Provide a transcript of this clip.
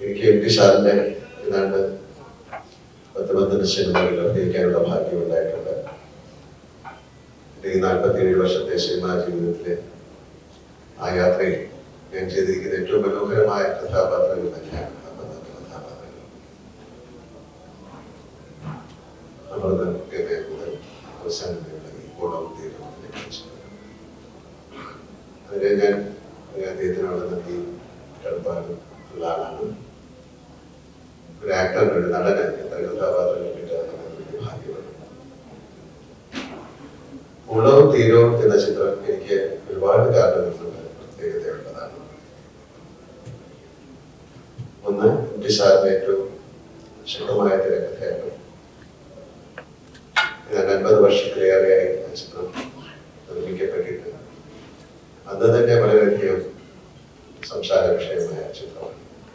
എനിക്ക് M T സാറിന്റെ ഏതാണ്ട് 10-12 സിനിമകളിൽ അഭിനയിക്കാനുള്ള ഭാഗ്യം ഉണ്ടായിട്ടുണ്ട്. ഈ 47 വർഷത്തെ സിനിമാ ജീവിതത്തിലെ ആ യാത്രയിൽ ഞാൻ ചെയ്തിരിക്കുന്ന ഏറ്റവും മനോഹരമായ കഥാപാത്രങ്ങൾ തന്നെയാണ് കഥാപാത്രങ്ങൾ. അമൃതം മുതൽ അവസാനം ഓണം തീരുമാനത്തിനെ കുറിച്ച് അതിനെ ഞാൻ അദ്ദേഹത്തിനോട് നന്ദി കടപ്പാട് ഉള്ള ആളാണ്. ഒരു ആക്ടറിന്, ഒരു നടന് എത്ര കഥാപാത്രങ്ങൾ കിട്ടുക ഭാഗ്യമാണ്. ഉളവും തീരവും എന്ന ചിത്രം എനിക്ക് ഒരുപാട് കാരണങ്ങളുണ്ട്, പ്രത്യേകതയുള്ളതാണ്. ഒന്ന്, എം ടി സാറിന്റെ ഏറ്റവും ശക്തമായ തിരക്കഥയാണ്. 50 വർഷത്തിലേറെയായി ആ ചിത്രം നിർമ്മിക്കപ്പെട്ടിട്ട് അന്ന് തന്നെ